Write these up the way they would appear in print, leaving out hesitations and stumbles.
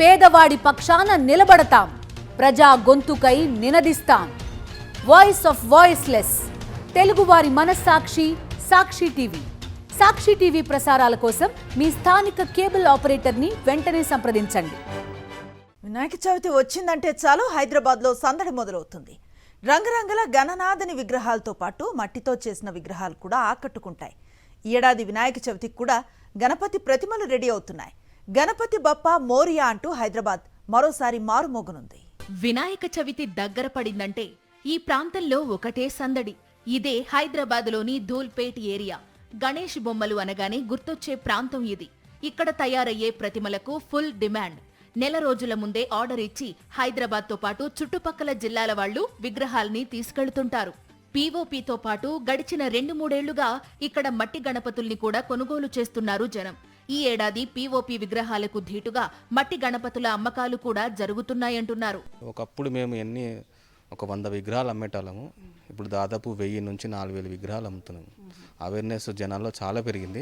పేదవాడి పక్షాన నిలబడతాం, ప్రజా గొంతుకై నినదిస్తాం. వాయిస్ ఆఫ్ వాయిస్లెస్, తెలుగువారి మనస్సాక్షి సాక్షి టీవీ. సాక్షి టీవీ ప్రసారాల కోసం మీ స్థానిక కేబుల్ ఆపరేటర్ని వెంటనే సంప్రదించండి. వినాయక చవితి వచ్చిందంటే చాలు హైదరాబాద్లో సందడి మొదలవుతుంది. రంగురంగుల గణనాథని విగ్రహాలతో పాటు మట్టితో చేసిన విగ్రహాలు కూడా ఆకట్టుకుంటాయి. ఈ ఏడాది వినాయక చవితికి కూడా గణపతి ప్రతిమలు రెడీ అవుతున్నాయి. గణపతి బప్పా మోరియా అంటూ హైదరాబాద్ మరోసారి మారుమోగనుంది. వినాయక చవితి దగ్గర పడిందంటే ఈ ప్రాంతంలో ఒకటే సందడి. ఇదే హైదరాబాద్లోని ధూల్పేట్ ఏరియా. గణేష్ బొమ్మలు అనగానే గుర్తొచ్చే ప్రాంతం ఇది. ఇక్కడ తయారయ్యే ప్రతిమలకు ఫుల్ డిమాండ్. నెల రోజుల ముందే ఆర్డర్ ఇచ్చి హైదరాబాద్తో పాటు చుట్టుపక్కల జిల్లాల వాళ్లు విగ్రహాల్ని తీసుకెళ్తుంటారు. పీఓపీతో పాటు గడిచిన 2-3 ఏళ్లుగా ఇక్కడ మట్టి గణపతుల్ని కూడా కొనుగోలు చేస్తున్నారు జనం. ఈ ఏడాది పీఓపీ విగ్రహాలకు ధీటుగా మట్టి గణపతుల అమ్మకాలు కూడా జరుగుతున్నాయంటున్నారు. ఒకప్పుడు మేము ఒక 100 విగ్రహాలు అమ్మేటాళ్ళము. ఇప్పుడు దాదాపు 1000 నుంచి 4000 విగ్రహాలు అమ్ముతున్నాము. అవేర్నెస్ జనాల్లో చాలా పెరిగింది.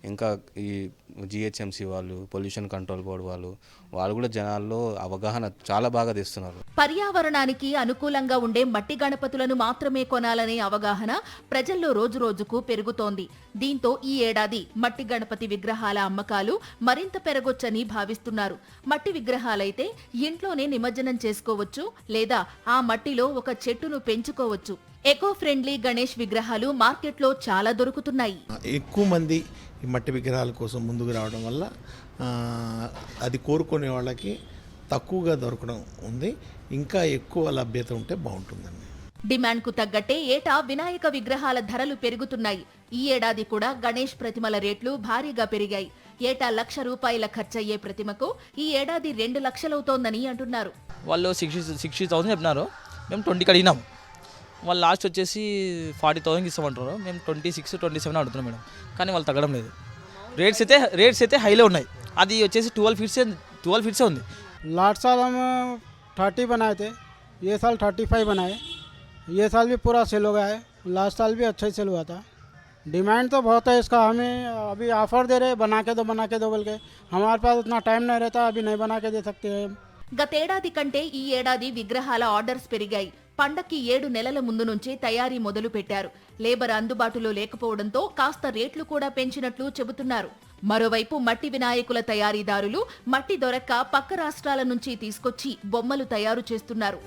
ఇంకా ఈ జిహెచ్ఎంసీ వాళ్ళు, పొల్యూషన్ కంట్రోల్ బోర్డు వాళ్ళు కూడా జనాల్లో అవగాహన చాలా బాగా తెస్తున్నారు. పర్యావరణానికి అనుకూలంగా ఉండే మట్టి గణపతులను మాత్రమే కొనాలనే అవగాహన ప్రజల్లో రోజురోజుకు పెరుగుతోంది. దీంతో ఈ ఏడాది మట్టి గణపతి విగ్రహాల అమ్మకాలు మరింత పెరగొచ్చని భావిస్తున్నారు. మట్టి విగ్రహాలైతే ఇంట్లోనే నిమజ్జనం చేసుకోవచ్చు, లేదా ఆ మట్టిలో ఒక చెట్టును పెంచుకోవచ్చు. ఎకో ఫ్రెండ్లీ గణేష్ విగ్రహాలు మార్కెట్లో చాలా దొరుకుతున్నాయి. ఎక్కువ మంది ఈ మట్టి విగ్రహాల కోసం ముందుకు రావడం వల్ల అది కోరుకునే వాళ్ళకి తక్కువగా దొరకడం ఉంది. ఇంకా ఎక్కువ లభ్యత ఉంటే బాగుంటుందండి. డిమాండ్కు తగ్గట్టే ఏటా వినాయక విగ్రహాల ధరలు పెరుగుతున్నాయి. ఈ ఏడాది కూడా గణేష్ ప్రతిమల రేట్లు భారీగా పెరిగాయి. ఏటా ₹1,00,000 ఖర్చయ్యే ప్రతిమకు ఈ ఏడాది 2 లక్షలవుతోందని అంటున్నారు. వాళ్ళు 60,000 చెప్పినారు, మేము 20కి అడిగినాం. వాళ్ళు లాస్ట్ వచ్చేసి 40,000 ఇస్తామంటారు. మేము 26-27 అడుగుతున్నాం మేడం, కానీ వాళ్ళు తగ్గడం లేదు. రేట్స్ అయితే హైలో ఉన్నాయి. అది వచ్చేసి 12 ఫీట్సే ఉంది. लास्ट साल हम 30 बनाए थे, ये साल 35 बनाए. ये साल भी पूरा सेल हो गया है. लास्ट साल भी अच्छा ही सेल हुआ था. डिमांड तो बहुत है इसका. हमें अभी ऑफर दे रहे बना के दो बोल के. हमारे पास उतना टाइम नहीं रहता, अभी नहीं बना के दे सकते हैं. గతేడాది కంటే ఈ ఏడాది విగ్రహాల ఆర్డర్స్ పెరిగాయి. పండక్కి 7 నెలల ముందు నుంచే తయారీ మొదలు పెట్టారు. లేబర్ అందుబాటులో లేకపోవడంతో కాస్త రేట్లు కూడా పెంచినట్లు చెబుతున్నారు. మరోవైపు మట్టి వినాయకుల తయారీదారులు మట్టి దొరక్క పక్క రాష్ట్రాల నుంచి తీసుకొచ్చి బొమ్మలు తయారు చేస్తున్నారు.